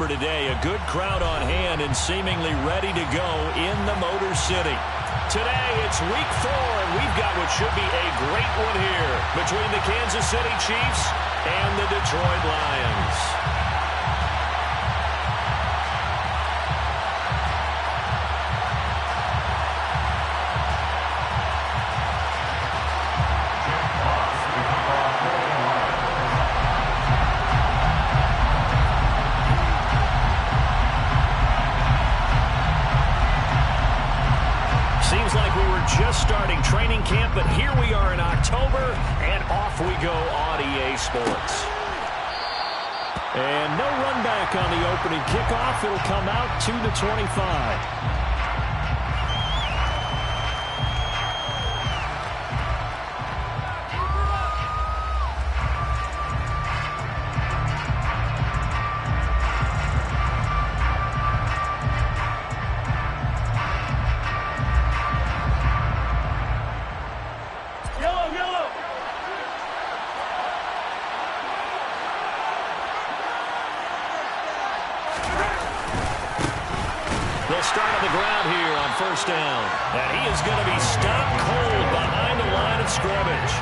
September today. A good crowd on hand and seemingly ready to go in the Motor City. Today, it's week 4, and we've got what should be a great one here between the Kansas City Chiefs and the Detroit Lions. Seems like we were just starting training camp, but here we are in October, and off we go on EA Sports. And no run back on the opening kickoff. It'll come out to the 25. They'll start on the ground here on first down. And he is going to be stopped cold behind the line of scrimmage.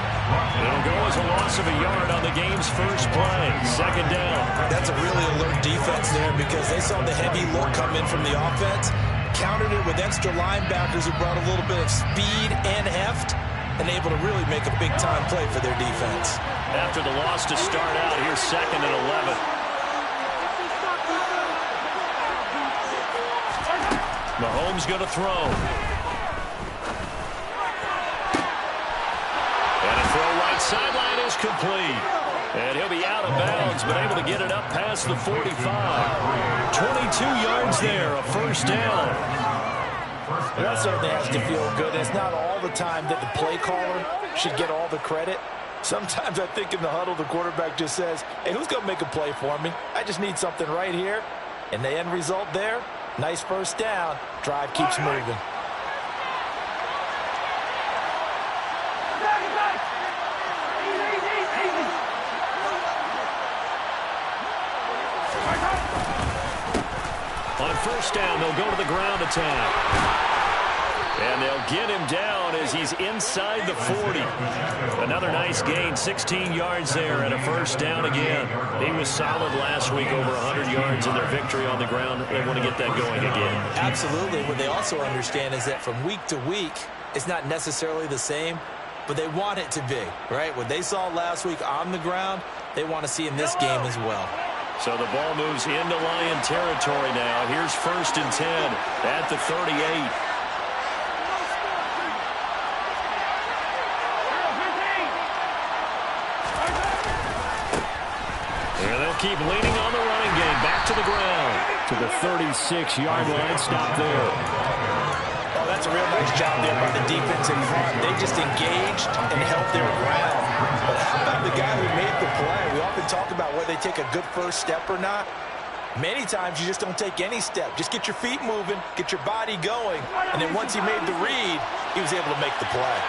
It'll go as a loss of a yard on the game's first play. Second down. That's a really alert defense there because they saw the heavy look come in from the offense, countered it with extra linebackers who brought a little bit of speed and heft, and able to really make a big-time play for their defense. After the loss to start out, here's 2nd and 11. Mahomes going to throw. And a throw right sideline is complete. And he'll be out of bounds, but able to get it up past the 45. 22 yards there, a first down. That certainly has to feel good. It's not all the time that the play caller should get all the credit. Sometimes I think in the huddle, the quarterback just says, hey, who's going to make a play for me? I just need something right here. And the end result there, nice first down. Drive keeps moving. On first down, they'll go to the ground attack. And they'll get him down as he's inside the 40. Another nice gain, 16 yards there and a first down again. He was solid last week, over 100 yards in their victory on the ground. They want to get that going again. Absolutely. What they also understand is that from week to week, it's not necessarily the same, but they want it to be, right? What they saw last week on the ground, they want to see in this game as well. So the ball moves into Lion territory now. Here's 1st and 10 at the 38. Keep leaning on the running game. Back to the ground. To the 36-yard line. Stop there. Oh, that's a real nice job there by the defense in front. They just engaged and held their ground. But how about the guy who made the play? We often talk about whether they take a good first step or not. Many times you just don't take any step. Just get your feet moving, get your body going. And then once he made the read, he was able to make the play.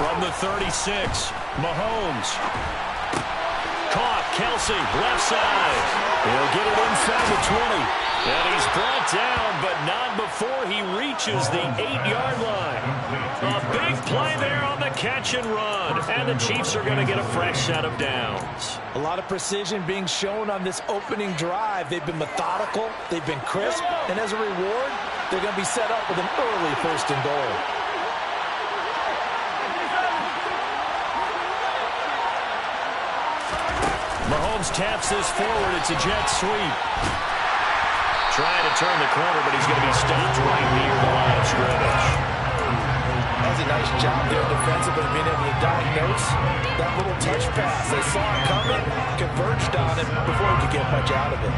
From the 36, Mahomes. Caught, Kelsey, left side. He'll get it inside the 20. And he's brought down, but not before he reaches the 8-yard line. A big play there on the catch and run. And the Chiefs are going to get a fresh set of downs. A lot of precision being shown on this opening drive. They've been methodical, they've been crisp, and as a reward, they're going to be set up with an early 1st and goal. Mahomes taps this forward. It's a jet sweep. Trying to turn the corner, but he's going to be stopped right near the line of scrimmage. That was a nice job there defensively, being able to diagnose that little touch pass. They saw it coming, converged on it before he could get much out of it.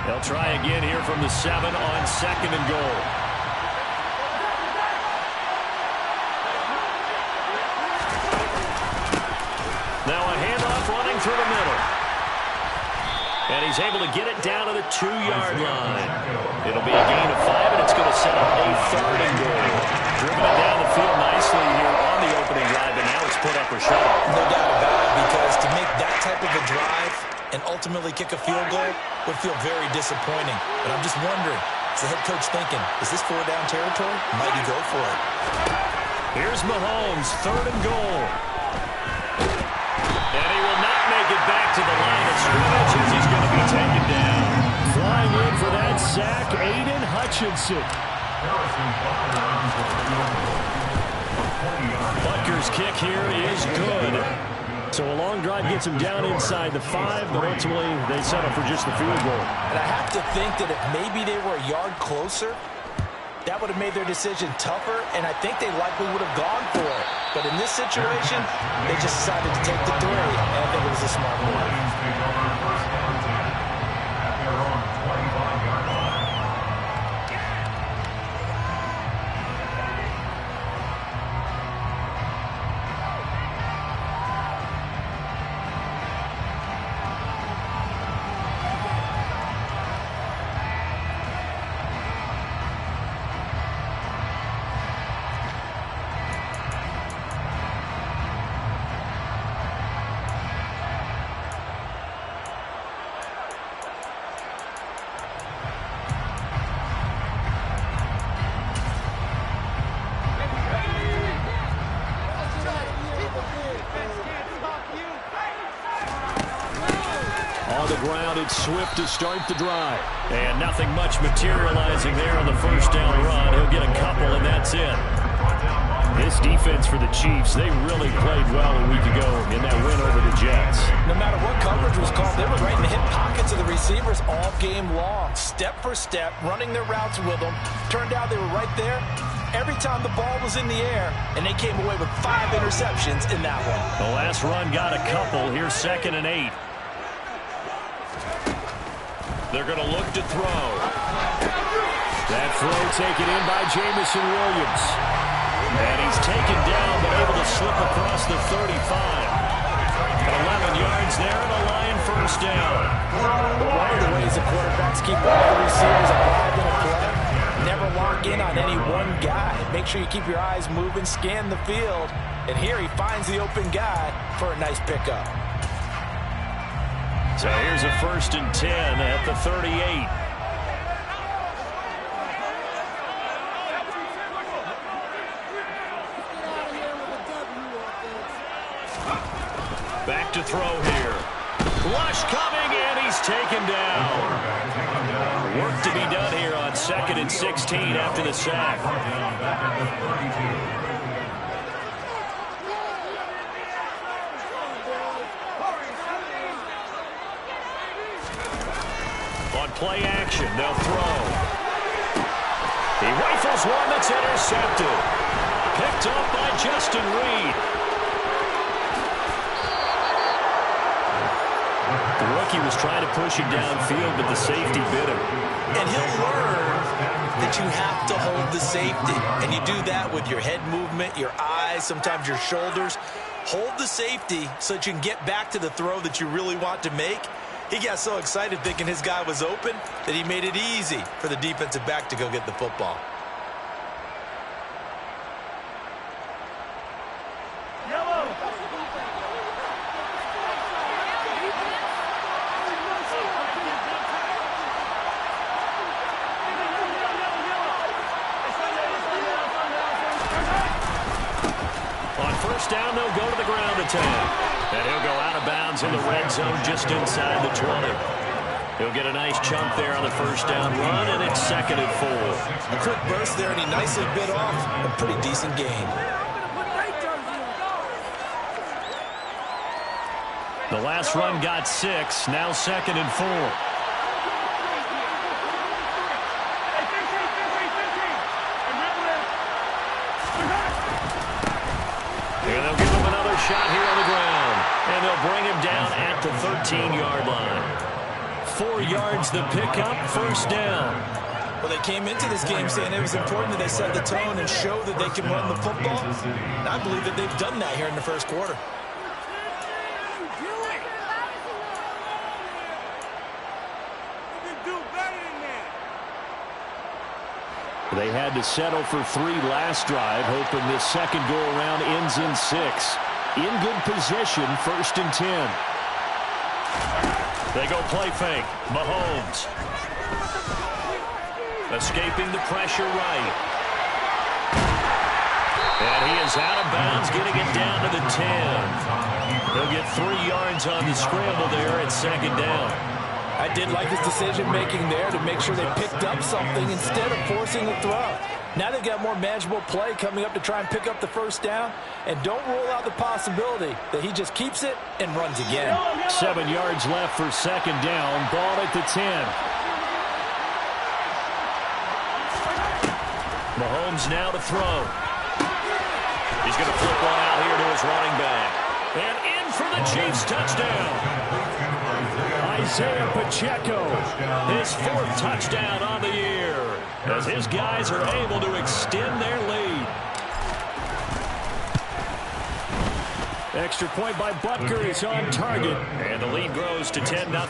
They'll try again here from the 7 on 2nd and goal. Now a handoff running through the middle. And he's able to get it down to the 2-yard line. It'll be a gain of 5, and it's going to set up a 3rd and goal. Driven it down the field nicely here on the opening drive, but now it's put up or shut up. No doubt about it, because to make that type of a drive and ultimately kick a field goal would feel very disappointing. But I'm just wondering, is the head coach thinking, is this 4-down territory? Might he go for it? Here's Mahomes, 3rd and goal. And he will not make it back to the line of scrimmage as he's going to be taken down. Flying in for that sack, Aiden Hutchinson. Butker's kick here is good. So a long drive gets him down inside the 5, but ultimately they settle for just the field goal. And I have to think that if maybe they were a yard closer, that would have made their decision tougher, and I think they likely would have gone for it. But in this situation, they just decided to take the 3, and I think it was a smart move. It's Swift to start the drive. And nothing much materializing there on the 1st down run. He'll get a couple, and that's it. This defense for the Chiefs, they really played well a week ago in that win over the Jets. No matter what coverage was called, they were right in the hip pockets of the receivers all game long. Step for step, running their routes with them. Turned out they were right there every time the ball was in the air, and they came away with 5 interceptions in that one. The last run got a couple. Here's 2nd and 8. They're going to look to throw. That throw taken in by Jamison Williams. And he's taken down, but able to slip across the 35. 11 yards there, and a Lion 1st down. One of the ways the quarterbacks keep all the receivers alive in a play, never lock in on any one guy. Make sure you keep your eyes moving, scan the field. And here he finds the open guy for a nice pickup. So here's a 1st and 10 at the 38. Back to throw here. Rush coming, and he's taken down. Work to be done here on 2nd and 16 after the sack. Play action, they'll throw. He rifles one that's intercepted. Picked up by Justin Reed. The rookie was trying to push him downfield, but the safety bit him. And he'll learn that you have to hold the safety. And you do that with your head movement, your eyes, sometimes your shoulders. Hold the safety so that you can get back to the throw that you really want to make. He got so excited thinking his guy was open that he made it easy for the defensive back to go get the football. On 1st down, they'll go to the ground attack. And he'll go out of bounds in the red zone just inside the 20. He'll get a nice chunk there on the 1st down run, and it's 2nd and 4. A quick burst there, and he nicely bit off a pretty decent gain. The last run got 6, now 2nd and 4. And they'll give him another shot here on the ground. And they'll bring him down at the 13-yard line. 4 yards the pickup, 1st down. Well, they came into this game saying it was important that they set the tone and show that they can run the football. And I believe that they've done that here in the 1st quarter. They had to settle for 3 last drive, hoping this second go-around ends in 6. In good position, 1st and 10. They go play fake. Mahomes. Escaping the pressure right. And he is out of bounds, getting it down to the 10. He'll get 3 yards on the scramble there at 2nd down. I did like his decision-making there to make sure they picked up something instead of forcing the throw. Now they've got more manageable play coming up to try and pick up the 1st down. And don't rule out the possibility that he just keeps it and runs again. 7 yards left for 2nd down. Ball at the 10. Mahomes now to throw. He's going to flip one out here to his running back. And in for the Chiefs touchdown. Isaiah Pacheco, his 4th touchdown on the year, as his guys are able to extend their lead. Extra point by Butker is on target, and the lead grows to 10-0.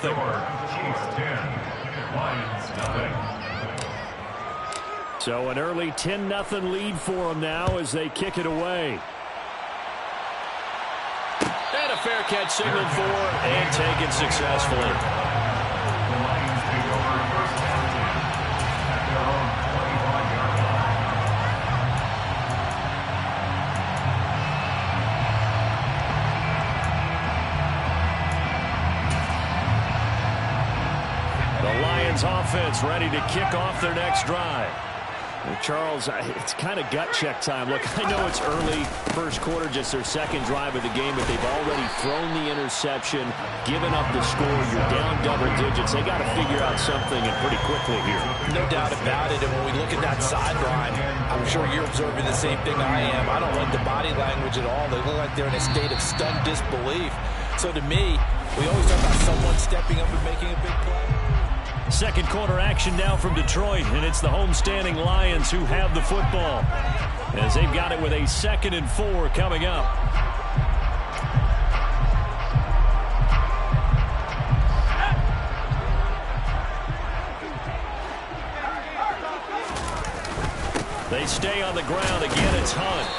So an early 10-0 lead for them now as they kick it away. And a fair catch signaled for and taken successfully. The Lions offense ready to kick off their next drive. Well, Charles, it's kind of gut check time. Look, I know it's early, 1st quarter, just their 2nd drive of the game, but they've already thrown the interception, given up the score. You're down double digits. They got to figure out something, and pretty quickly here. No doubt about it. And when we look at that sideline, I'm sure you're observing the same thing I am. I don't like the body language at all. They look like they're in a state of stunned disbelief. So to me, we always talk about someone stepping up and making a big play. 2nd quarter action now from Detroit, and it's the homestanding Lions who have the football, as they've got it with a 2nd and 4 coming up. They stay on the ground. Again, it's Hunt.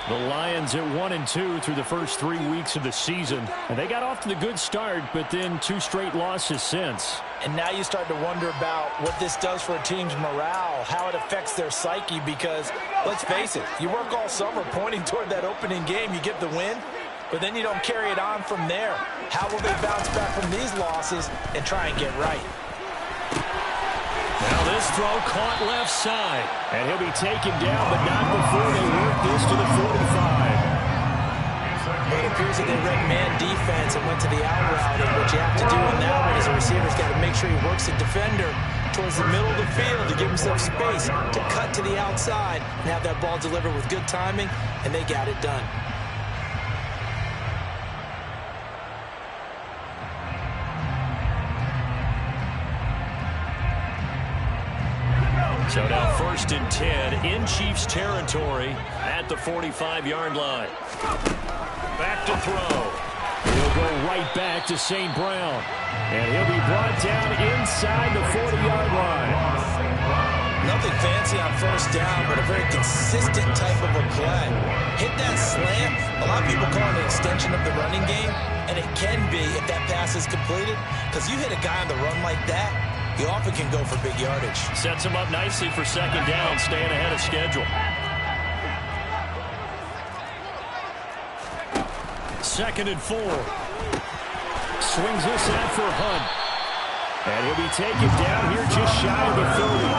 The Lions at 1-2 through the first 3 weeks of the season. And they got off to the good start, but then 2 straight losses since. And now you start to wonder about what this does for a team's morale, how it affects their psyche, because, let's face it, you work all summer pointing toward that opening game, you get the win, but then you don't carry it on from there. How will they bounce back from these losses and try and get right? Now this throw caught left side, and he'll be taken down, but not before they work this to the 45. It appears that they read man defense and went to the out route, and what you have to do in that one is a receiver's got to make sure he works the defender towards the middle of the field to give himself space to cut to the outside and have that ball delivered with good timing, and they got it done. So now 1st and 10 in Chiefs territory at the 45-yard line. Back to throw. He'll go right back to St. Brown. And he'll be brought down inside the 40-yard line. Nothing fancy on 1st down, but a very consistent type of a play. Hit that slant. A lot of people call it an extension of the running game, and it can be if that pass is completed, because you hit a guy on the run like that, you often can go for big yardage. Sets him up nicely for 2nd down, staying ahead of schedule. 2nd and 4. Swings this out for Hunt. And he'll be taken down here just shy of the 30.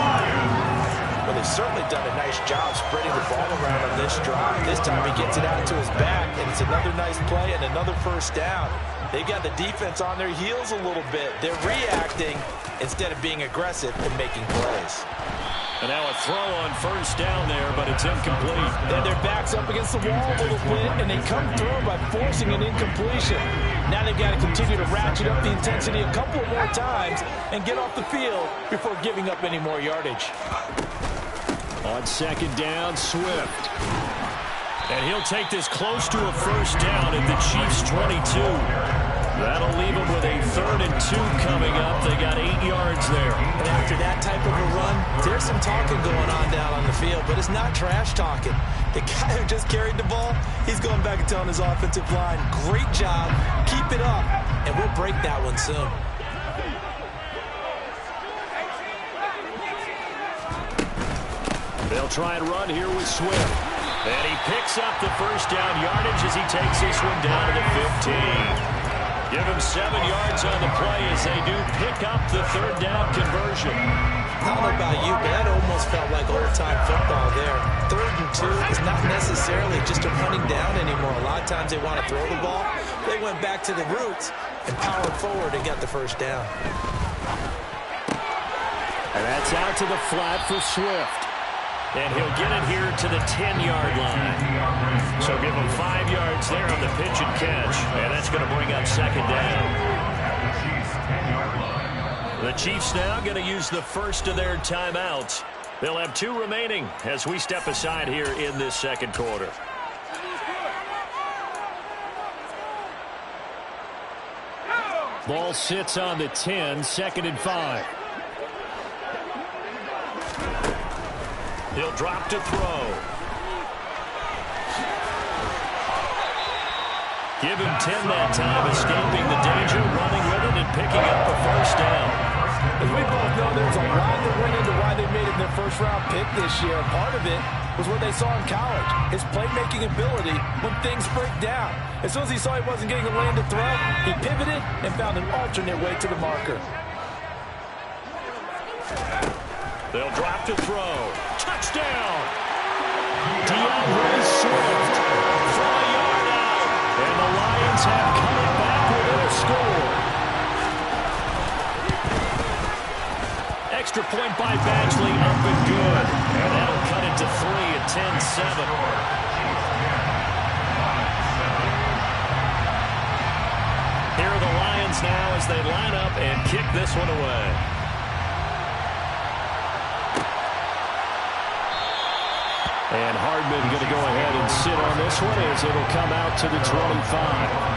Well, they've certainly done a nice job spreading the ball around on this drive. This time he gets it out to his back, and it's another nice play and another 1st down. They've got the defense on their heels a little bit. They're reacting instead of being aggressive and making plays. And now a throw on 1st down there, but it's incomplete. Then their back's up against the wall a little bit, and they come through by forcing an incompletion. Now they've got to continue to ratchet up the intensity a couple of more times and get off the field before giving up any more yardage. On 2nd down, Swift. And he'll take this close to a 1st down at the Chiefs' 22. That'll leave them with a 3rd and 2 coming up. They got 8 yards there. And after that type of a run, there's some talking going on down on the field, but it's not trash talking. The guy who just carried the ball, he's going back and telling his offensive line, great job, keep it up, and we'll break that one soon. They'll try and run here with Swift. And he picks up the first down yardage as he takes this one down to the 15. Give him 7 yards on the play as they do pick up the 3rd down conversion. I don't know about you, but that almost felt like old-time football there. 3rd and 2 is not necessarily just a running down anymore. A lot of times they want to throw the ball. They went back to the roots and powered forward and got the first down. And that's out to the flat for Swift. And he'll get it here to the 10-yard line. So give him 5 yards there on the pitch and catch. And that's going to bring up 2nd down. The Chiefs now going to use the first of their timeouts. They'll have 2 remaining as we step aside here in this 2nd quarter. Ball sits on the 10, 2nd and 5. He'll drop to throw. Give him 10 that time, escaping the danger, running with it, and picking up a first down. As we both know, there's a lot that went into why they made it their first-round pick this year. Part of it was what they saw in college, his playmaking ability when things break down. As soon as he saw he wasn't getting a lane to throw, he pivoted and found an alternate way to the marker. They'll drop to throw. Touchdown! DeAndre Swift from a yard out. And the Lions have come back with a score. Extra point by Badgley, up and good. And that'll cut it to 3 at 10-7. Here are the Lions now as they line up and kick this one away. And Hardman going to go ahead and sit on this one as it'll come out to the 25.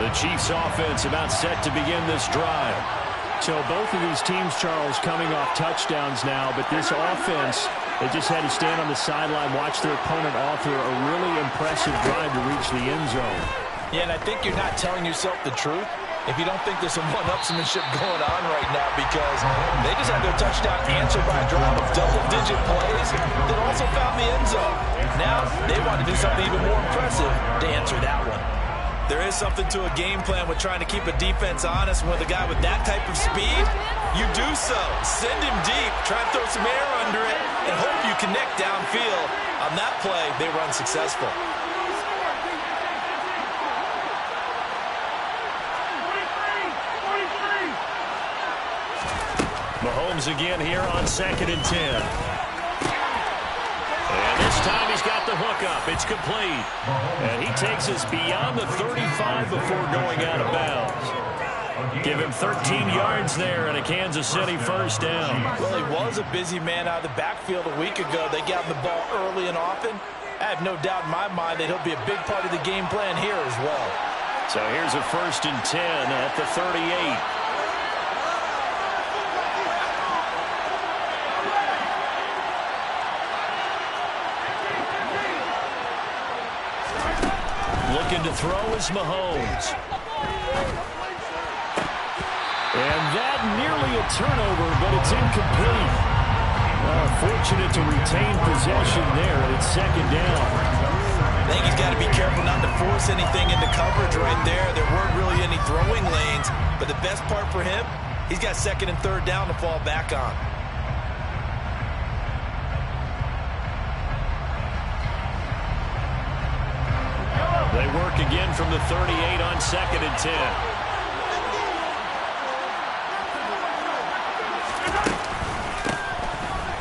The Chiefs offense about set to begin this drive. So both of these teams, Charles, coming off touchdowns now, but this offense, they just had to stand on the sideline, watch their opponent author a really impressive drive to reach the end zone. Yeah, and I think you're not telling yourself the truth if you don't think there's some one-upsmanship going on right now, because they just had their touchdown answered by a drive of double-digit plays that also found the end zone. Now they want to do something even more impressive to answer that one. There is something to a game plan with trying to keep a defense honest. With a guy with that type of speed, you do so. Send him deep, try and throw some air under it, and hope you connect downfield. On that play, they run successful. Mahomes again here on 2nd and 10. And this time he's got the hook up. It's complete. And he takes us beyond the 35 before going out of bounds. Give him 13 yards there and a Kansas City first down. Well, he was a busy man out of the backfield a week ago. They got him the ball early and often. I have no doubt in my mind that he'll be a big part of the game plan here as well. So here's a 1st and 10 at the 38. Looking to throw is Mahomes. And that nearly a turnover, but it's incomplete. Fortunate to retain possession there, and it's 2nd down. I think he's got to be careful not to force anything into coverage right there. There weren't really any throwing lanes, but the best part for him, he's got 2nd and 3rd down to fall back on. They work again from the 38 on 2nd and 10.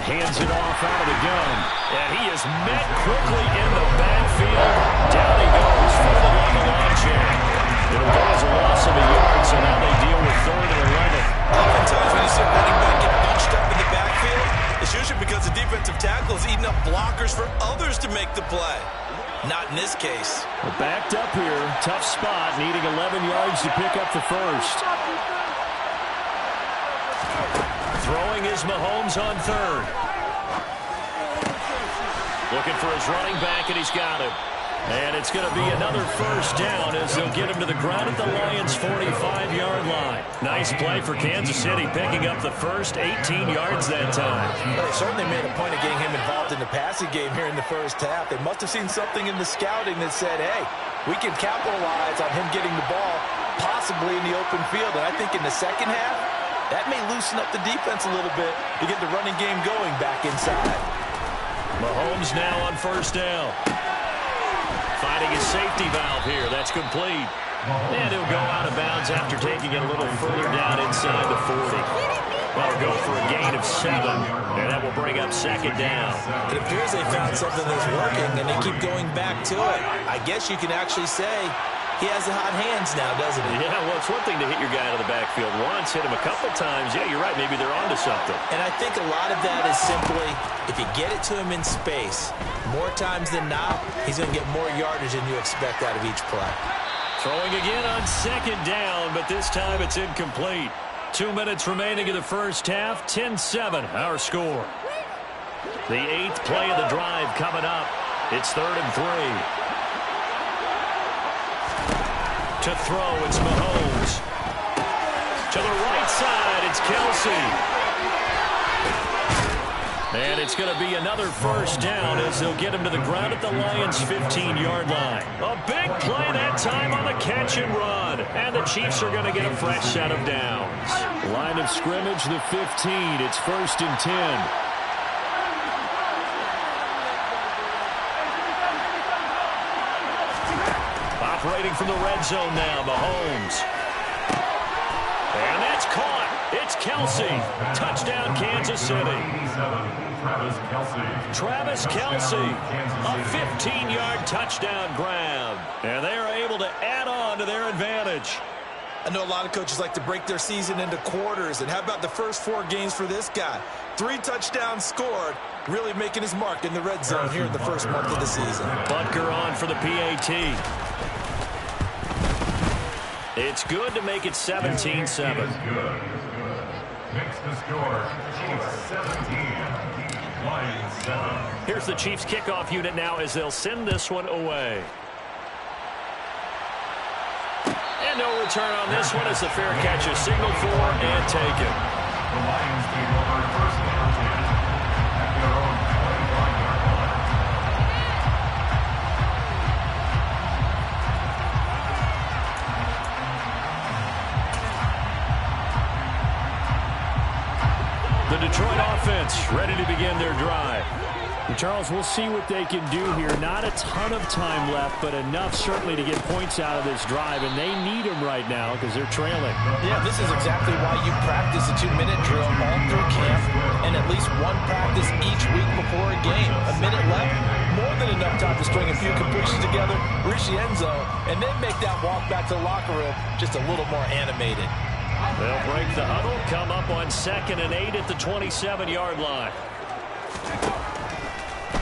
Hands it off out of the gun. And he is met quickly in the backfield. Down he goes for the long launch in. It'll go as a loss of a yard, so now they deal with 3rd and 11. Oftentimes when you see a running back get bunched up in the backfield, it's usually because the defensive tackle is eating up blockers for others to make the play. Not in this case. We're backed up here. Tough spot, needing 11 yards to pick up the first. Throwing is Mahomes on 3rd. Looking for his running back, and he's got him. And it's going to be another first down as they'll get him to the ground at the Lions' 45-yard line. Nice play for Kansas City, picking up the first 18 yards that time. Well, they certainly made a point of getting him involved in the passing game here in the first half. They must have seen something in the scouting that said, hey, we can capitalize on him getting the ball possibly in the open field. And I think in the second half, that may loosen up the defense a little bit to get the running game going back inside. Mahomes now on first down. Finding his safety valve here. That's complete. And he'll go out of bounds after taking it a little further down inside the 40. Well, go for a gain of 7, and that will bring up second down. It appears they found something that's working, and they keep going back to it. I guess you can actually say he has the hot hands now, doesn't he? Yeah, well, it's one thing to hit your guy out of the backfield once, hit him a couple times. Yeah, you're right. Maybe they're onto something. And I think a lot of that is simply, if you get it to him in space, more times than not, he's going to get more yardage than you expect out of each play. Throwing again on second down, but this time it's incomplete. 2 minutes remaining in the first half. 10-7, our score. The 8th play of the drive coming up. It's 3rd and 3. To throw, it's Mahomes. To the right side, it's Kelce. And it's going to be another first down as they'll get him to the ground at the Lions' 15-yard line. A big play that time on the catch and run. And the Chiefs are going to get a fresh set of downs. Line of scrimmage, the 15. It's 1st and 10. Operating from the red zone now, Mahomes. And that's caught. It's Kelce. Touchdown, Kansas City. Travis Kelce. A 15-yard touchdown grab. And they are able to add on to their advantage. I know a lot of coaches like to break their season into quarters. And how about the first 4 games for this guy? 3 touchdowns scored, really making his mark in the red zone here in the first month of the season. Butker on for the PAT. It's good to make it 17-7. Makes the score, Chiefs 17, Lions 7. Here's the Chiefs kickoff unit now as they'll send this one away. And no return on this one as the fair catch is signaled for and taken. The Lions take over 1st and 10 at their own 25-yard line. The Detroit offense ready to begin their drive. And Charles, we'll see what they can do here. Not a ton of time left, but enough certainly to get points out of this drive, and they need them right now because they're trailing. Yeah, this is exactly why you practice a 2-minute drill all through camp and at least one practice each week before a game. A minute left, more than enough time to string a few completions together, reach the end zone, and then make that walk back to the locker room just a little more animated. They'll break the huddle, come up on 2nd and 8 at the 27-yard line.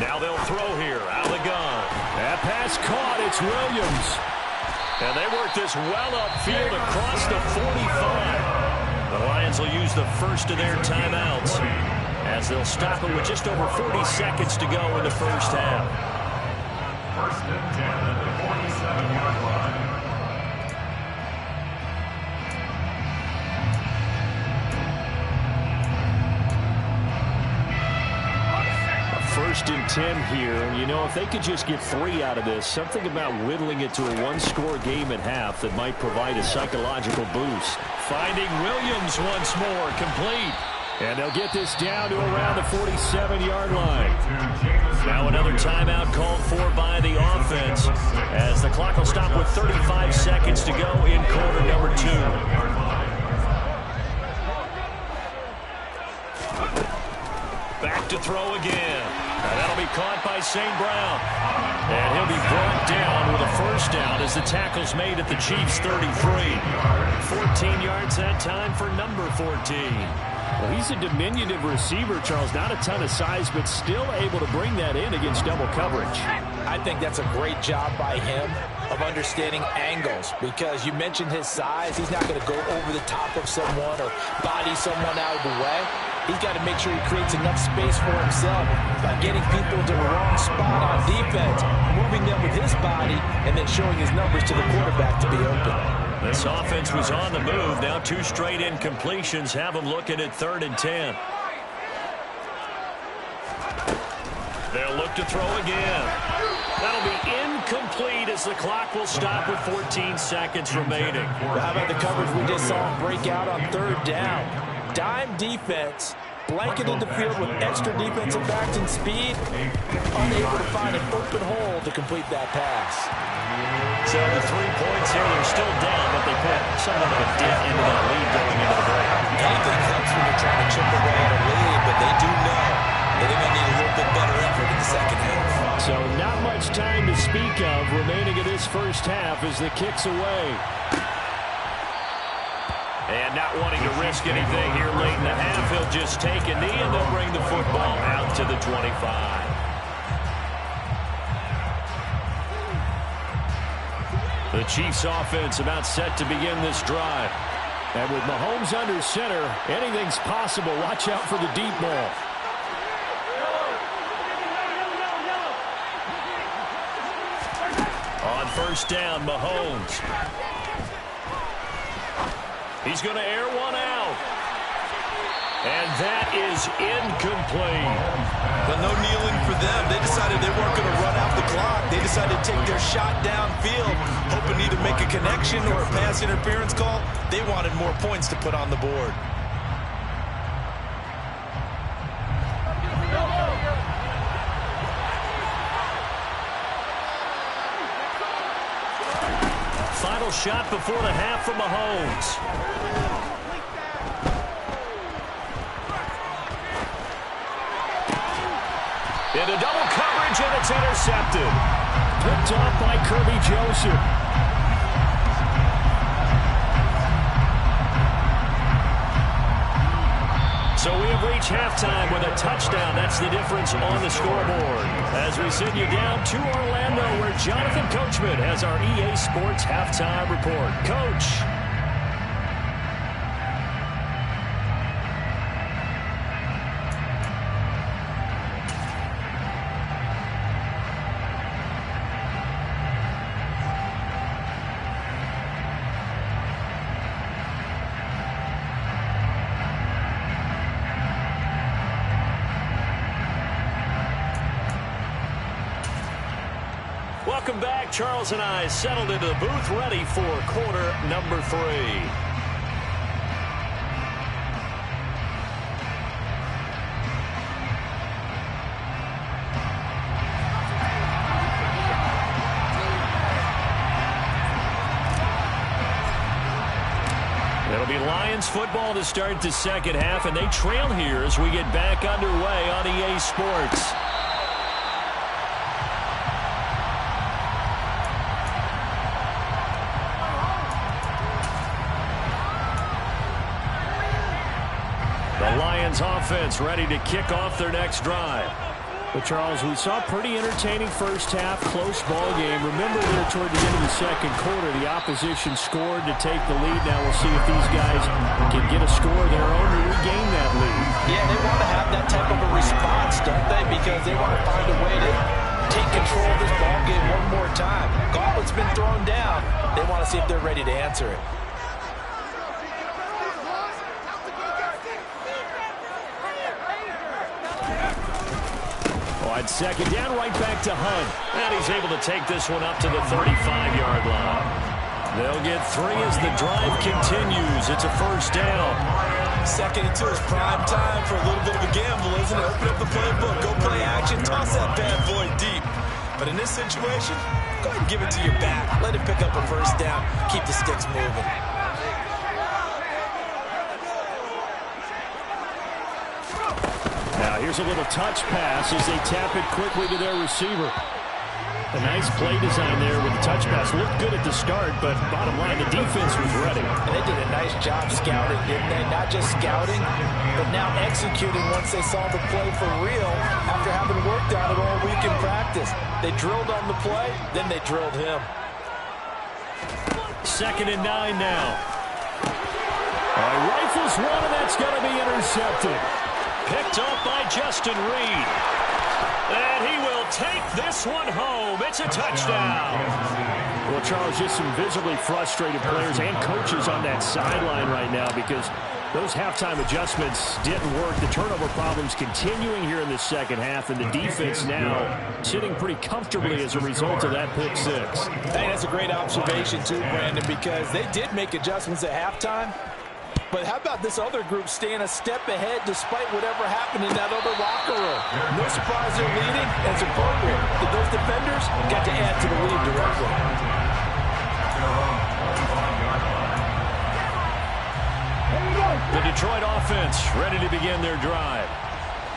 Now they'll throw here, out of the gun. That pass caught, it's Williams. And they work this well upfield across the 45. The Lions will use the first of their timeouts as they'll stop it with just over 40 seconds to go in the first half. 1st and 10 at the 47-yard line. First and 10 here. You know, if they could just get 3 out of this, something about whittling it to a one-score game at half that might provide a psychological boost. Finding Williams once more, complete. And they'll get this down to around the 47-yard line. Now another timeout called for by the offense as the clock will stop with 35 seconds to go in quarter number 2. Back to throw again. And that'll be caught by St. Brown. And he'll be brought down with a first down as the tackle's made at the Chiefs' 33. 14 yards that time for number 14. Well, he's a diminutive receiver, Charles. Not a ton of size, but still able to bring that in against double coverage. I think that's a great job by him of understanding angles, because you mentioned his size. He's not going to go over the top of someone or body someone out of the way. He's got to make sure he creates enough space for himself by getting people into the wrong spot on defense, moving them with his body, and then showing his numbers to the quarterback to be open. This offense was on the move. Now 2 straight incompletions have them looking at 3rd and 10. They'll look to throw again. That'll be incomplete as the clock will stop with 14 seconds remaining. Well, how about the coverage we just saw him break out on 3rd down? Dime defense, blanketed the field with extra defensive backs and speed, unable to find an open hole to complete that pass. So the 3 points here, they're still down, but they put somewhat of a dent into that lead going into the break. Anything helps when you're trying to chip away at a lead, but they do know that they're going to need a little bit better effort in the second half. So not much time to speak of remaining in this first half as the kick's away. And not wanting to risk anything here late in the half, he'll just take a knee and they'll bring the football out to the 25. The Chiefs offense about set to begin this drive. And with Mahomes under center, anything's possible. Watch out for the deep ball. On first down, Mahomes. He's going to air one out. And that is incomplete. But no kneeling for them. They decided they weren't going to run out the clock. They decided to take their shot downfield, hoping to either make a connection or a pass interference call. They wanted more points to put on the board. Final shot before the half from Mahomes. Into double coverage, and it's intercepted. Picked off by Kirby Joseph. So we have reached halftime with a touchdown. That's the difference on the scoreboard. As we send you down to Orlando, where Jonathan Coachman has our EA Sports halftime report. Coach. Welcome back. Charles and I settled into the booth, ready for quarter number 3. It'll be Lions football to start the second half, and they trail here as we get back underway on EA Sports. The Lions offense ready to kick off their next drive. But, Charles, we saw a pretty entertaining first half, close ball game. Remember there toward the end of the second quarter, the opposition scored to take the lead. Now we'll see if these guys can get a score of their own to regain that lead. Yeah, they want to have that type of a response, don't they? Because they want to find a way to take control of this ball game one more time. Gauntlet's been thrown down. They want to see if they're ready to answer it. Second down, right back to Hunt. And he's able to take this one up to the 35-yard line. They'll get 3 as the drive continues. It's a first down. Second and 2 is prime time for a little bit of a gamble, isn't it? Open up the playbook, go play action, toss that bad boy deep. But in this situation, go ahead and give it to your back. Let it pick up a first down. Keep the sticks moving. Now Here's a little touch pass as they tap it quickly to their receiver. A nice play design there with the touch pass. Looked good at the start, but bottom line, the defense was ready. And they did a nice job scouting, didn't they? Not just scouting, but now executing once they saw the play for real after having worked on it all week in practice. They drilled on the play, then they drilled him. 2nd and 9 now. Rifles one, and that's going to be intercepted. Picked up by Justin Reed. And he will take this one home. It's a touchdown. Well, Charles, just some visibly frustrated players and coaches on that sideline right now because those halftime adjustments didn't work. The turnover problems continuing here in the second half, and the defense now sitting pretty comfortably as a result of that pick six. Hey, that's a great observation too, Brandon, because they did make adjustments at halftime. But how about this other group staying a step ahead despite whatever happened in that other locker room? No surprise they're leading, and it's appropriate that those defenders got to add to the lead directly. The Detroit offense ready to begin their drive.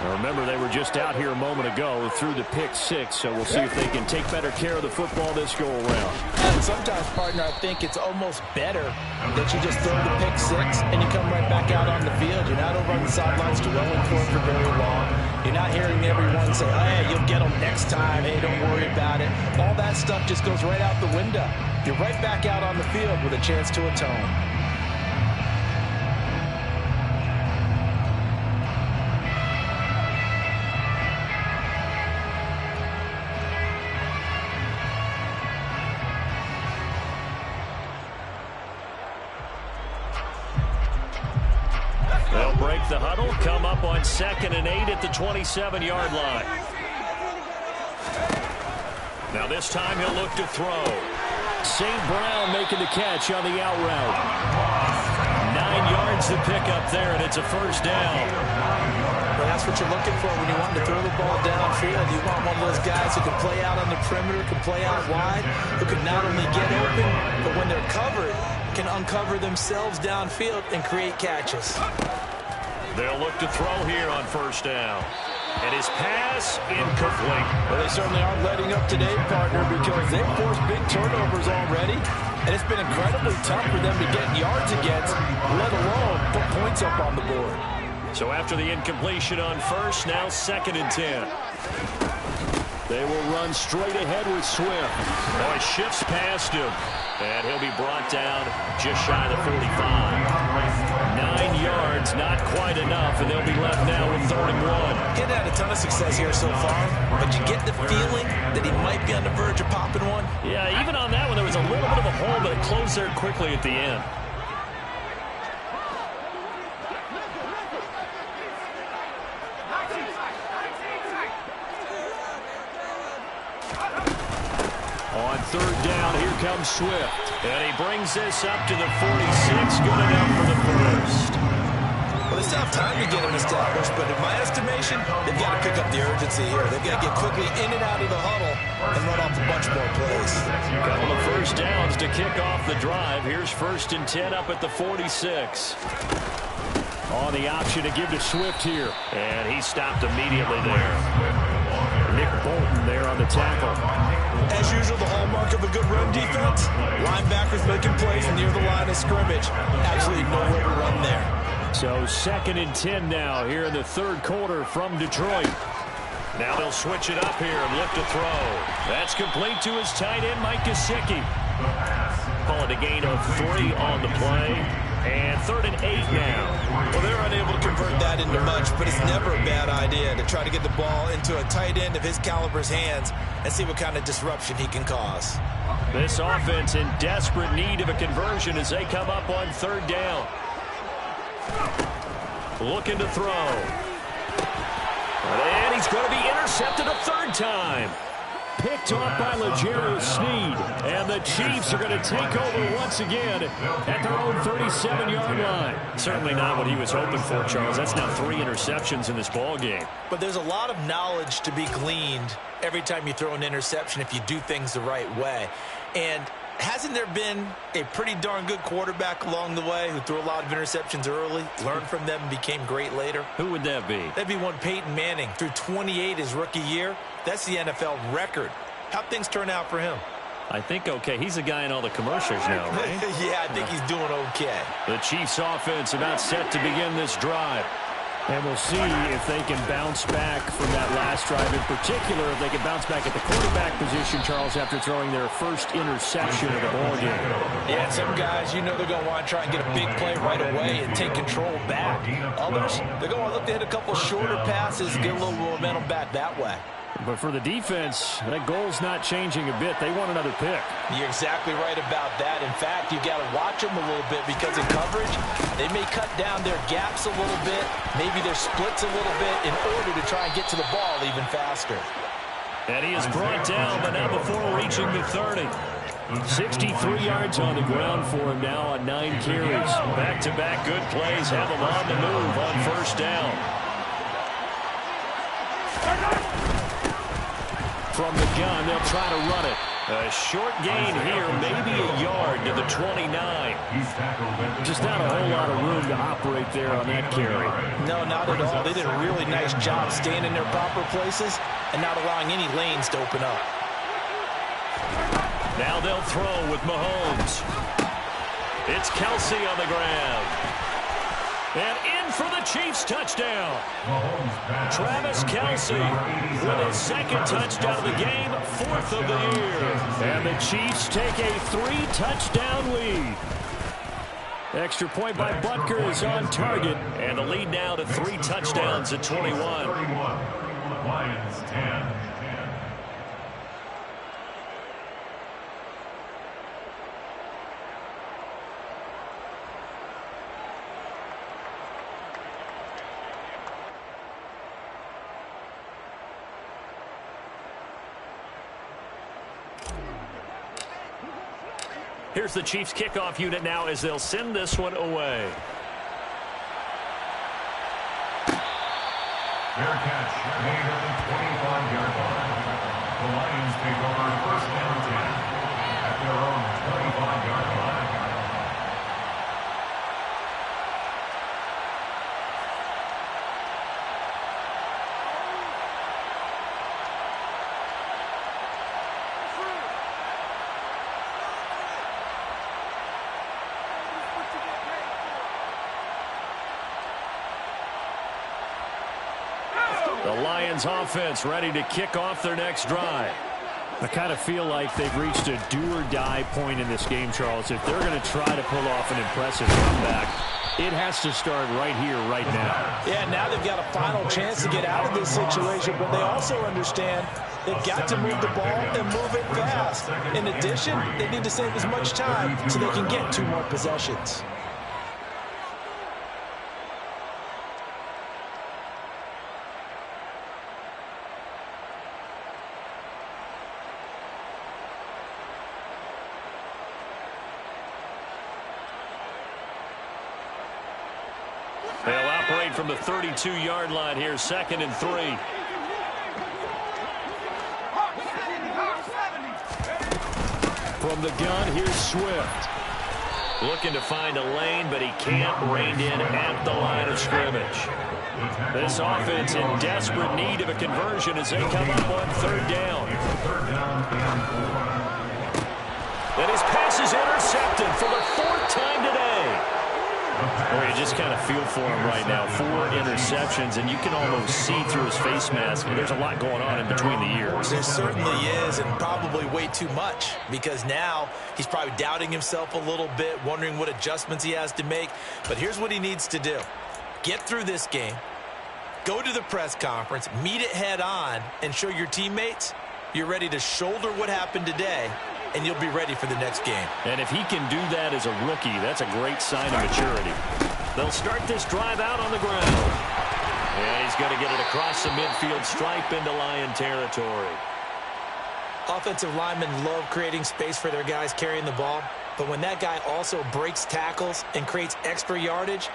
Now remember, they were just out here a moment ago through the pick six, so we'll see if they can take better care of the football this go around. And sometimes, partner, I think it's almost better that you just throw the pick six and you come right back out on the field. You're not over on the sidelines dwelling for it for very long. You're not hearing everyone say, hey, you'll get them next time. Hey, don't worry about it. All that stuff just goes right out the window. You're right back out on the field with a chance to atone. They'll break the huddle, come up on 2nd and 8 at the 27-yard line. Now this time he'll look to throw. St. Brown making the catch on the out route. 9 yards to pick up there, and it's a first down. Well, that's what you're looking for when you want to throw the ball downfield. You want one of those guys who can play out on the perimeter, can play out wide, who can not only get open, but when they're covered, can uncover themselves downfield and create catches. They'll look to throw here on first down. And his pass incomplete. Well, they certainly aren't letting up today, partner, because they've forced big turnovers already. And it's been incredibly tough for them to get yards against, let alone put points up on the board. So after the incompletion on first, now 2nd and 10. They will run straight ahead with Swift. Boy, shifts past him. And he'll be brought down just shy of the 45. 9 yards, not quite enough, and they'll be left now with 3rd and 1. He's had a ton of success here so far, but you get the feeling that he might be on the verge of popping one. Yeah, even on that one, there was a little bit of a hole, but it closed there quickly at the end. On 3rd down, here comes Swift. And he brings this up to the 46. Good enough for the first. Well, they still have time to get him established, but in my estimation, they've got to pick up the urgency here. They've got to get quickly in and out of the huddle and run off a bunch more plays. Couple of first downs to kick off the drive. Here's 1st and 10 up at the 46. On the option to give to Swift here. And he stopped immediately there. Nick Bolton there on the tackle. As usual, the hallmark of a good run defense, linebackers making plays near the line of scrimmage. Absolutely nowhere to run there. So 2nd and 10 now here in the 3rd quarter from Detroit. Now they'll switch it up here and look to throw. That's complete to his tight end, Mike Gesicki. Call it a gain of 3 on the play. And 3rd and 8 now. Well, they're unable to convert that into much, but it's never a bad idea to try to get the ball into a tight end of his caliber's hands and see what kind of disruption he can cause. This offense in desperate need of a conversion as they come up on 3rd down. Looking to throw. And he's going to be intercepted a 3rd time. Picked off by L'Jarius Sneed. And the Chiefs are going to take over once again at their own 37-yard line. Certainly not what he was hoping for, Charles. That's now 3 interceptions in this ball game. But there's a lot of knowledge to be gleaned every time you throw an interception if you do things the right way. And hasn't there been a pretty darn good quarterback along the way who threw a lot of interceptions early, learned from them, and became great later? Who would that be? That'd be one Peyton Manning. Threw 28 his rookie year. That's the NFL record. How'd things turn out for him? I think okay. He's a guy in all the commercials now, right? Yeah, I think he's doing okay. The Chiefs offense about set to begin this drive. And we'll see if they can bounce back from that last drive. In particular, if they can bounce back at the quarterback position, Charles, after throwing their first interception of the ball game. Yeah, some guys, you know they're going to want to try and get a big play right away and take control back. Others, they're going to look to hit a couple shorter passes, get a little momentum back that way. But for the defense, that goal's not changing a bit. They want another pick. You're exactly right about that. In fact, you've got to watch them a little bit because in coverage, they may cut down their gaps a little bit, maybe their splits a little bit in order to try and get to the ball even faster. And he is brought down, but not before reaching the 30. 63 yards on the ground for him now on 9 carries. Back-to-back good plays have him on the move on first down. From the gun, they'll try to run it. A short gain here, maybe a yard to the 29. Just not a whole lot of room to operate there on that carry. No, not at all. They did a really nice job staying in their proper places and not allowing any lanes to open up. Now they'll throw with Mahomes. It's Kelsey on the ground. And in for the Chiefs touchdown. Travis Kelsey with his second touchdown of the game, 4th of the year. And the Chiefs take a 3-touchdown lead. Extra point by Butker is on target. And the lead now to 3 touchdowns at 21. Lions 10. Here's the Chiefs kickoff unit now as they'll send this one away. Fair catch made at the 25-yard line. The Lions take over first down 10 at their own 25-yard line. The Lions offense ready to kick off their next drive. I kind of feel like they've reached a do-or-die point in this game, Charles. If they're going to try to pull off an impressive comeback, it has to start right here, right now. Yeah, now they've got a final chance to get out of this situation, but they also understand they've got to move the ball and move it fast. In addition, they need to save as much time so they can get 2 more possessions. They'll operate from the 32-yard line here, 2nd and 3. From the gun, here's Swift. Looking to find a lane, but he can't. Reined in at the line of scrimmage. This offense in desperate need of a conversion as they come up on 3rd down. And his pass is intercepted for the 4th time today. Well, you just kind of feel for him right now. 4 interceptions, and you can almost see through his face mask. There's a lot going on in between the ears. There certainly is, and probably way too much, because now he's probably doubting himself a little bit, wondering what adjustments he has to make. But here's what he needs to do. Get through this game, go to the press conference, meet it head on, and show your teammates you're ready to shoulder what happened today, and you'll be ready for the next game. And if he can do that as a rookie, that's a great sign of maturity. They'll start this drive out on the ground. And he's going to get it across the midfield stripe into Lion territory. Offensive linemen love creating space for their guys carrying the ball, but when that guy also breaks tackles and creates extra yardage,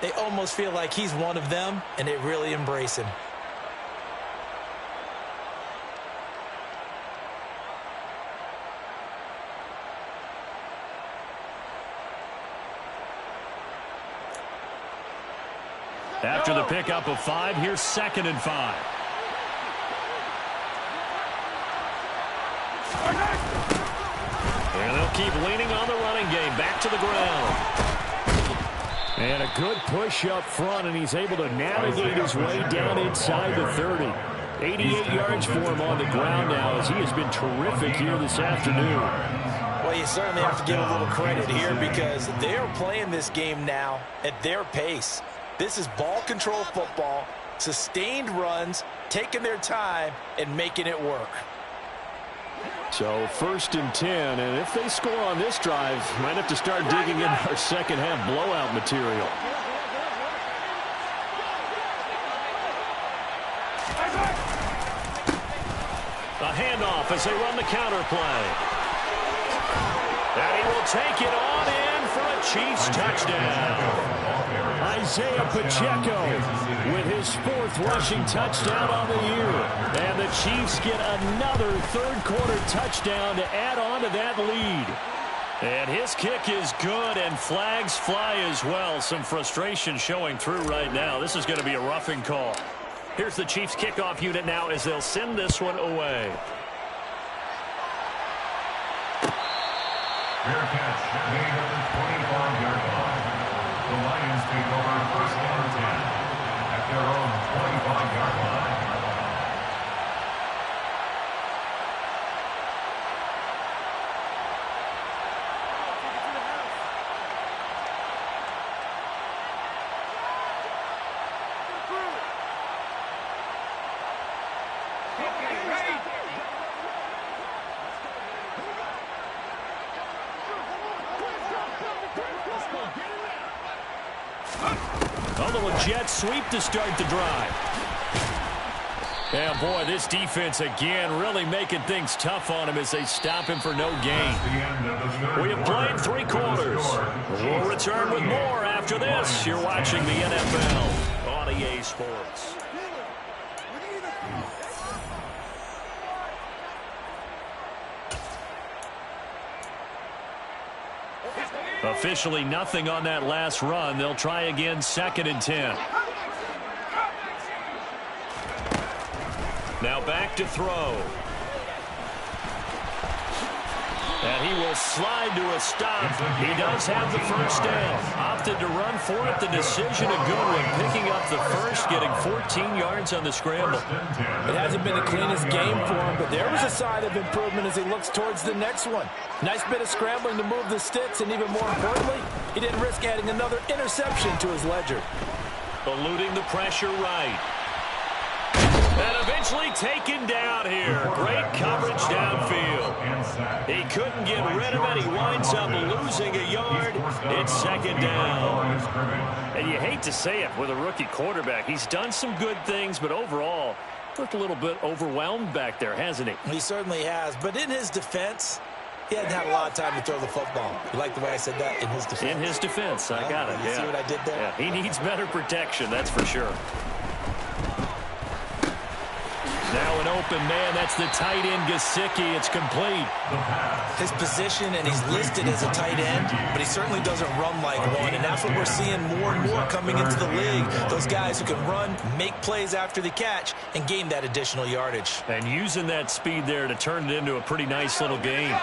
they almost feel like he's one of them, and they really embrace him. After the pickup of 5, here's 2nd and 5. And they'll keep leaning on the running game. Back to the ground. And a good push up front, and he's able to navigate his way down inside the 30. 88 yards for him on the ground now, as he has been terrific here this afternoon. Well, you certainly have to give a little credit here because they're playing this game now at their pace. This is ball control football, sustained runs, taking their time, and making it work. So 1st and 10, and if they score on this drive, might have to start digging in our second half blowout material. A handoff as they run the counter play. And he will take it on in for a Chiefs touchdown. Isaiah Pacheco with his 4th rushing touchdown on the year. And the Chiefs get another 3rd quarter touchdown to add on to that lead. And his kick is good, and flags fly as well. Some frustration showing through right now. This is going to be a roughing call. Here's the Chiefs kickoff unit now as they'll send this one away. Fair catch made at the 25-yard line. The Lions take over 1st down and 10 at their own 25-yard line. A little jet sweep to start the drive. And boy, this defense again really making things tough on him as they stop him for no gain. We have played 3 quarters. We'll return with more after this. You're watching the NFL on EA Sports. Officially nothing on that last run. They'll try again, 2nd and 10. Now back to throw. And he will slide to a stop. He does have the 1st down. Opted to run for it. The decision a good one. Picking up the 1st, getting 14 yards on the scramble. It hasn't been the cleanest game for him, but there was a sign of improvement as he looks towards the next one. Nice bit of scrambling to move the sticks, and even more importantly, he didn't risk adding another interception to his ledger. Eluding the pressure right. And eventually taken down here. Great coverage downfield. He couldn't get rid of it. He winds up losing a yard. It's 2nd down. And you hate to say it with a rookie quarterback. He's done some good things, but overall, looked a little bit overwhelmed back there, hasn't he? He certainly has, but in his defense, he hadn't had a lot of time to throw the football. You like the way I said that? In his defense? In his defense. I got it. You see what I did there? Yeah, he needs better protection, that's for sure. Now an open man. That's the tight end, Gesicki. It's complete. His position, and he's listed as a tight end, but he certainly doesn't run like one, and that's what we're seeing more and more coming into the league. Those guys who can run, make plays after the catch, and gain that additional yardage. And using that speed there to turn it into a pretty nice little game.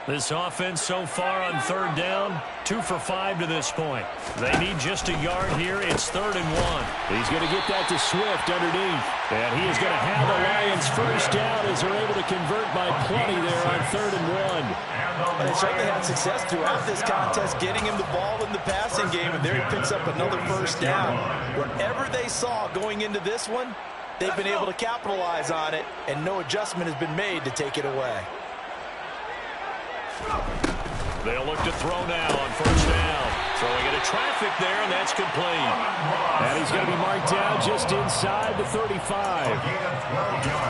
This offense so far on 3rd down, 2 for 5 to this point. They need just a yard here. It's 3rd and 1. He's going to get that to Swift underneath. And he is going to have the Lions 1st down as they're able to convert by plenty there on 3rd and 1. And they certainly had success throughout this contest, getting him the ball in the passing game, and there he picks up another 1st down. Whatever they saw going into this one, they've been able to capitalize on it, and no adjustment has been made to take it away. They'll look to throw now on 1st down. Throwing into traffic there, and that's complete. And he's going to be marked down just inside the 35.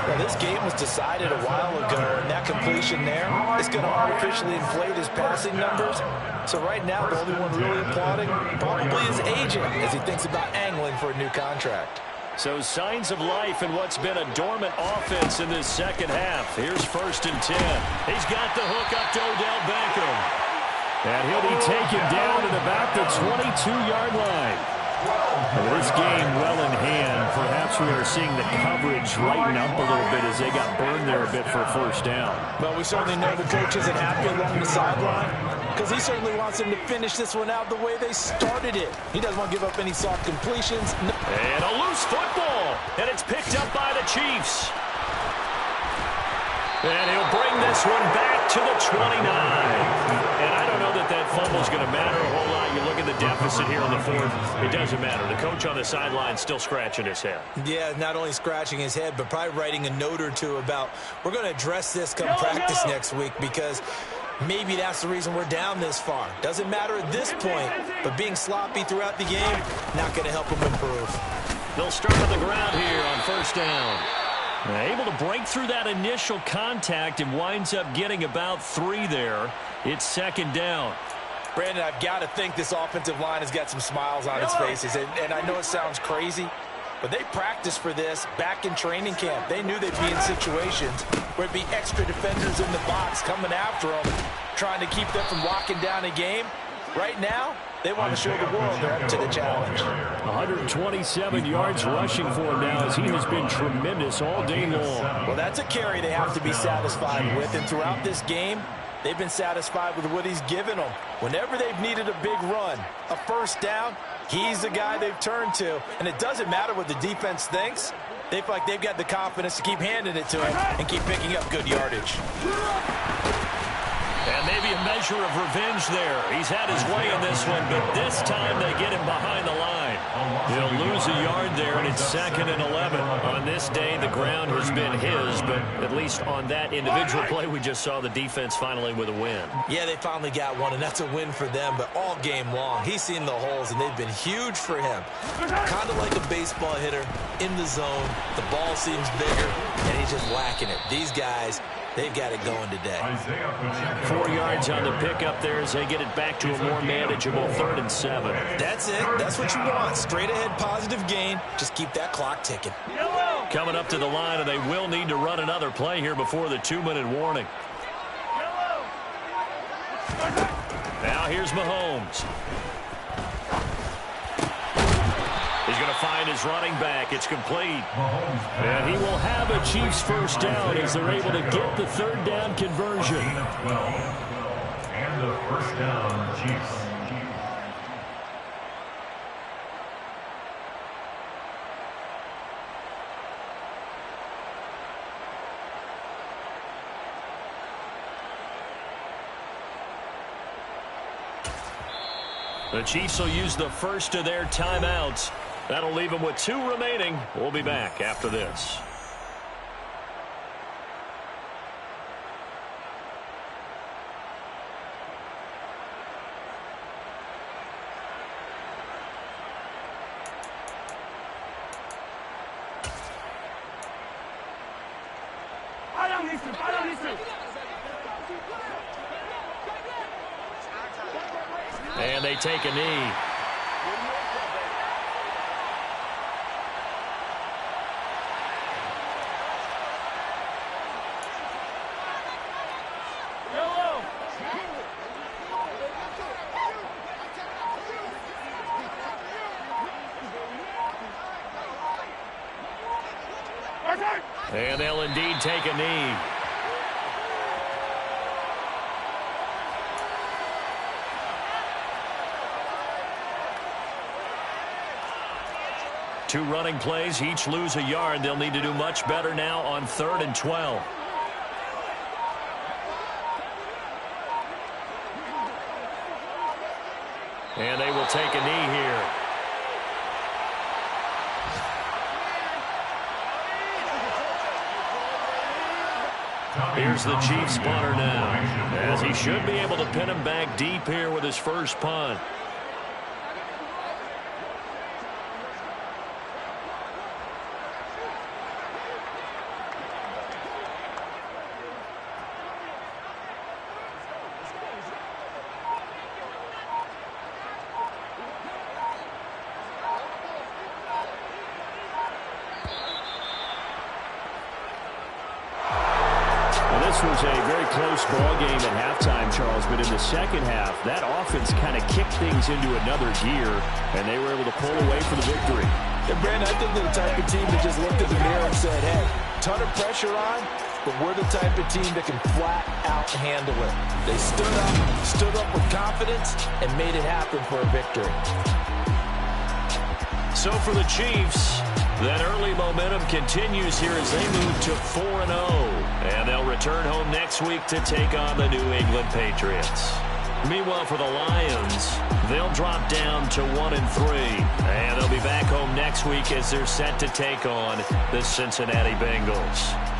Well, this game was decided a while ago, and that completion there is going to artificially inflate his passing numbers. So right now, the only one really applauding probably his agent as he thinks about angling for a new contract. So signs of life in what's been a dormant offense in this 2nd half. Here's 1st and 10. He's got the hook up to Odell Beckham. And he'll be taken down at about the 22-yard line. With this game well in hand, perhaps we are seeing the coverage lighten up a little bit as they got burned there a bit for a first down. Well, we certainly know the coach isn't happy along the sideline because he certainly wants them to finish this one out the way they started it. He doesn't want to give up any soft completions. And a loose football, and it's picked up by the Chiefs. And he'll bring this one back to the 29. And I don't know that that fumble's going to matter a whole lot. You look at the deficit here in the fourth, it doesn't matter. The coach on the sideline still scratching his head. Yeah, not only scratching his head, but probably writing a note or two about, we're going to address this come practice next week because maybe that's the reason we're down this far. Doesn't matter at this point, but being sloppy throughout the game, not going to help them improve. They'll start on the ground here on first down. Able to break through that initial contact and winds up getting about 3 there. It's second down. Brandon, I've got to think this offensive line has got some smiles on its faces. And I know it sounds crazy, but they practiced for this back in training camp. They knew they'd be in situations where it'd be extra defenders in the box coming after them, trying to keep them from locking down a game. Right now, they want to show the world they're up to the challenge. 127 yards rushing for him now as he has been tremendous all day long. Well, that's a carry they have to be satisfied with. And throughout this game, they've been satisfied with what he's given them. Whenever they've needed a big run, a first down, he's the guy they've turned to. And it doesn't matter what the defense thinks. They feel like they've got the confidence to keep handing it to him and keep picking up good yardage. And maybe a measure of revenge there. He's had his way in this one, but this time they get him behind the line. He'll lose a yard there, and it's 2nd and 11. On this day, the ground has been his, but at least on that individual play, we just saw the defense finally with a win. Yeah, they finally got one, and that's a win for them, but all game long, he's seen the holes, and they've been huge for him. Kind of like a baseball hitter in the zone. The ball seems bigger, and he's just whacking it. These guys, they've got it going today. 4 yards on the pickup there as they get it back to a more manageable 3rd and 7. That's it. That's what you want. Straight ahead positive gain. Just keep that clock ticking. Coming up to the line, and they will need to run another play here before the 2-minute warning. Now here's Mahomes. He's going to find his running back. It's complete. And he will have a Chiefs first down as they're able to get the 3rd down conversion. And the first down, Chiefs. The Chiefs will use the first of their timeouts. That'll leave them with 2 remaining. We'll be back after this. And they take a knee. And they'll indeed take a knee. Two running plays, each lose a yard. They'll need to do much better now on 3rd and 12. And they will take a knee here. Here's the Chiefs punter now, as he should be able to pin him back deep here with his first punt. was a very close ball game at halftime, Charles, but in the second half, that offense kind of kicked things into another gear, and they were able to pull away for the victory. And Brandon, I think they're the type of team that just looked at the mirror and said, hey, ton of pressure on, but we're the type of team that can flat out handle it. They stood up with confidence, and made it happen for a victory. So for the Chiefs, that early momentum continues here as they move to 4-0. And they'll return home next week to take on the New England Patriots. Meanwhile, for the Lions, they'll drop down to 1-3. And they'll be back home next week as they're set to take on the Cincinnati Bengals.